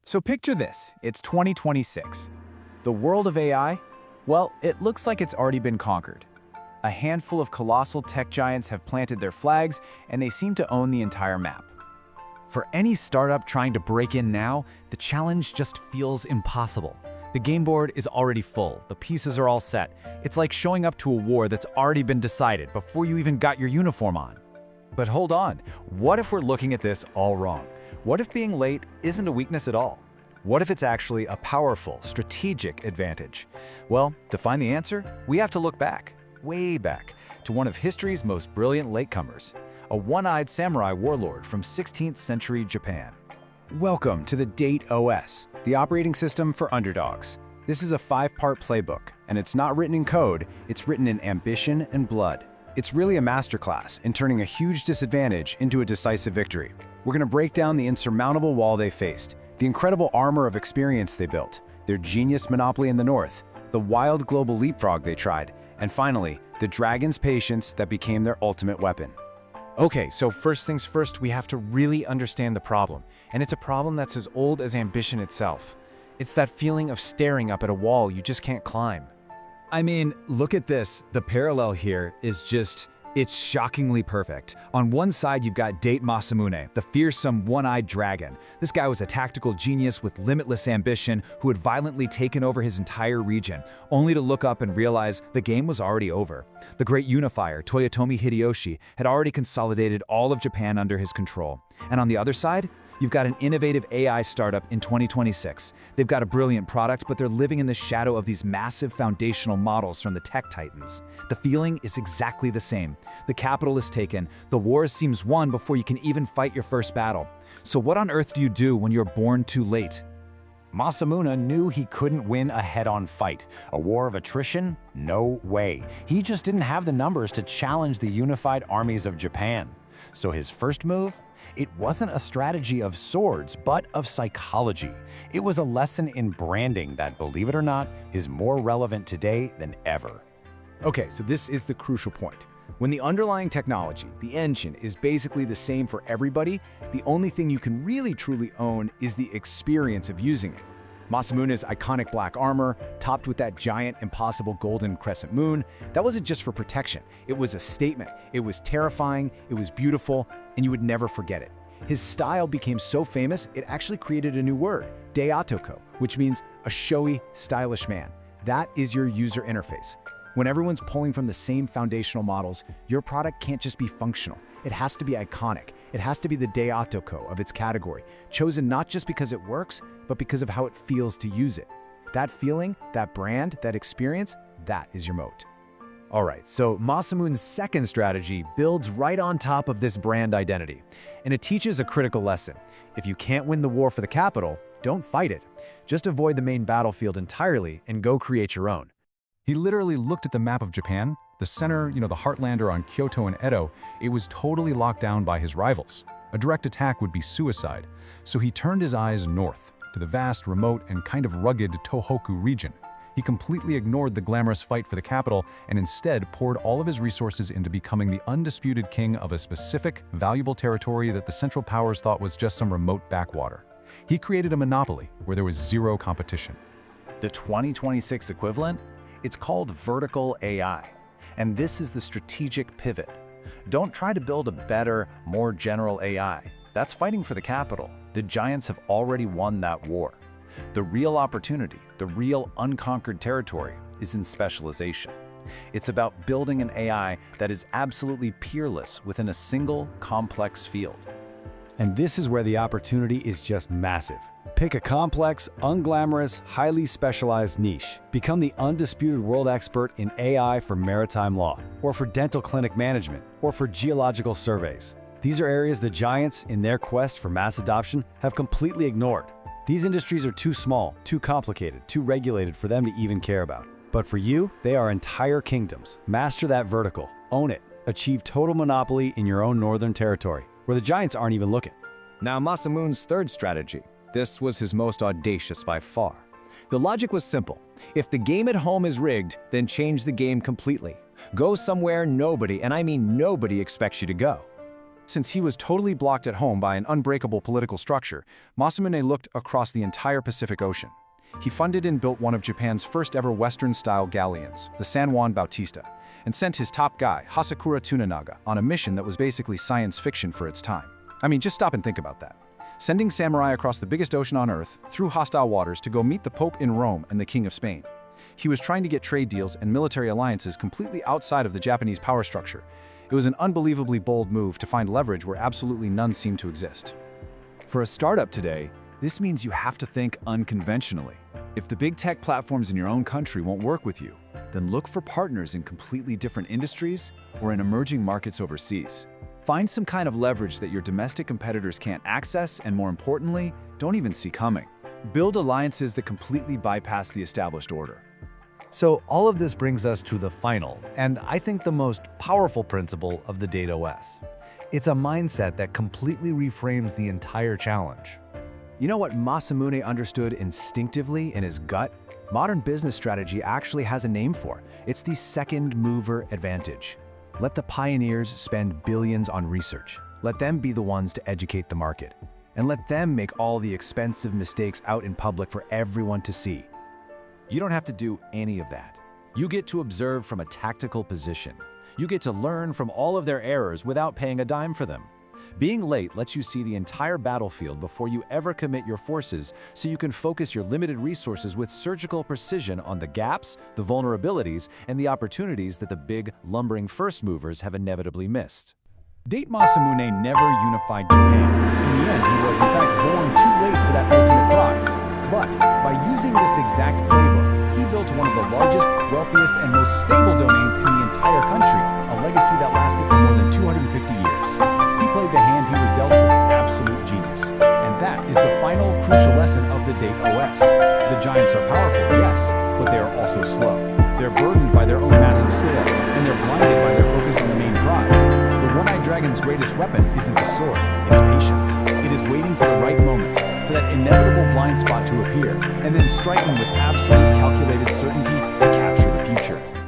So picture this, it's 2026. The world of AI? Well, it looks like it's already been conquered. A handful of colossal tech giants have planted their flags, and they seem to own the entire map. For any startup trying to break in now, the challenge just feels impossible. The game board is already full, the pieces are all set. It's like showing up to a war that's already been decided before you even got your uniform on. But hold on, what if we're looking at this all wrong? What if being late isn't a weakness at all? What if it's actually a powerful, strategic advantage? Well, to find the answer, we have to look back, way back, to one of history's most brilliant latecomers, a one-eyed samurai warlord from 16th century Japan. Welcome to the Date OS, the operating system for underdogs. This is a 5-part playbook, and it's not written in code, it's written in ambition and blood. It's really a masterclass in turning a huge disadvantage into a decisive victory. We're going to break down the insurmountable wall they faced, the incredible armor of experience they built, their genius monopoly in the north, the wild global leapfrog they tried, and finally, the dragon's patience that became their ultimate weapon. Okay, so first things first, we have to really understand the problem. And it's a problem that's as old as ambition itself. It's that feeling of staring up at a wall you just can't climb. I mean, look at this. The parallel here is it's shockingly perfect. On one side, you've got Date Masamune, the fearsome one-eyed dragon. This guy was a tactical genius with limitless ambition who had violently taken over his entire region, only to look up and realize the game was already over. The great unifier, Toyotomi Hideyoshi, had already consolidated all of Japan under his control. And on the other side, you've got an innovative AI startup in 2026. They've got a brilliant product, but they're living in the shadow of these massive foundational models from the tech titans. The feeling is exactly the same. The capital is taken, the war seems won before you can even fight your first battle. So what on earth do you do when you're born too late? Masamune knew he couldn't win a head-on fight. A war of attrition? No way. He just didn't have the numbers to challenge the unified armies of Japan. So his first move? It wasn't a strategy of swords, but of psychology. It was a lesson in branding that, believe it or not, is more relevant today than ever. Okay, so this is the crucial point. When the underlying technology, the engine, is basically the same for everybody, the only thing you can really truly own is the experience of using it. Masamune's iconic black armor, topped with that giant, impossible golden crescent moon, that wasn't just for protection. It was a statement. It was terrifying, it was beautiful, and you would never forget it. His style became so famous, it actually created a new word, Date-Otoko, which means a showy, stylish man. That is your user interface. When everyone's pulling from the same foundational models, your product can't just be functional. It has to be iconic. It has to be the Date-Otoko of its category, chosen not just because it works, but because of how it feels to use it. That feeling, that brand, that experience, that is your moat. All right, so Masamune's second strategy builds right on top of this brand identity, and it teaches a critical lesson. If you can't win the war for the capital, don't fight it. Just avoid the main battlefield entirely and go create your own. He literally looked at the map of Japan, the center, the heartlander on Kyoto and Edo. It was totally locked down by his rivals. A direct attack would be suicide, so he turned his eyes north, to the vast, remote, and kind of rugged Tohoku region. He completely ignored the glamorous fight for the capital and instead poured all of his resources into becoming the undisputed king of a specific, valuable territory that the Central Powers thought was just some remote backwater. He created a monopoly where there was zero competition. The 2026 equivalent? It's called vertical AI. And this is the strategic pivot. Don't try to build a better, more general AI. That's fighting for the capital. The giants have already won that war. The real opportunity, the real unconquered territory, is in specialization. It's about building an AI that is absolutely peerless within a single, complex field. And this is where the opportunity is just massive. Pick a complex, unglamorous, highly specialized niche. Become the undisputed world expert in AI for maritime law, or for dental clinic management, or for geological surveys. These are areas the giants, in their quest for mass adoption, have completely ignored. These industries are too small, too complicated, too regulated for them to even care about. But for you, they are entire kingdoms. Master that vertical. Own it. Achieve total monopoly in your own northern territory, where the giants aren't even looking. Now Masamune's third strategy. This was his most audacious by far. The logic was simple. If the game at home is rigged, then change the game completely. Go somewhere nobody, and I mean nobody, expects you to go. Since he was totally blocked at home by an unbreakable political structure, Masamune looked across the entire Pacific Ocean. He funded and built one of Japan's first ever Western-style galleons, the San Juan Bautista, and sent his top guy, Hasakura Tsunanaga, on a mission that was basically science fiction for its time. I mean, just stop and think about that. Sending samurai across the biggest ocean on Earth, through hostile waters, to go meet the Pope in Rome and the King of Spain. He was trying to get trade deals and military alliances completely outside of the Japanese power structure. It was an unbelievably bold move to find leverage where absolutely none seemed to exist. For a startup today, this means you have to think unconventionally. If the big tech platforms in your own country won't work with you, then look for partners in completely different industries or in emerging markets overseas. Find some kind of leverage that your domestic competitors can't access and, more importantly, don't even see coming. Build alliances that completely bypass the established order. So all of this brings us to the final, and I think the most powerful principle of the Date OS. It's a mindset that completely reframes the entire challenge. You know what Masamune understood instinctively in his gut? Modern business strategy actually has a name for it. It's the second mover advantage. Let the pioneers spend billions on research. Let them be the ones to educate the market. And let them make all the expensive mistakes out in public for everyone to see. You don't have to do any of that. You get to observe from a tactical position. You get to learn from all of their errors without paying a dime for them. Being late lets you see the entire battlefield before you ever commit your forces, so you can focus your limited resources with surgical precision on the gaps, the vulnerabilities, and the opportunities that the big, lumbering first movers have inevitably missed. Date Masamune never unified Japan. In the end, he was in fact born too late for that ultimate prize. But by using this exact playbook, he built one of the largest, wealthiest, and most stable domains in the entire country, a legacy that lasted for more than 250 years. He played the hand he was dealt with absolute genius. And that is the final crucial lesson of the Date OS. The giants are powerful, yes, but they are also slow. They're burdened by their own massive scale, and they're blinded by their focus on the main prize. The one-eyed dragon's greatest weapon isn't the sword, it's patience. It is waiting for the right moment, for that inevitable blind spot to appear, and then striking with absolute calculated certainty to capture the future.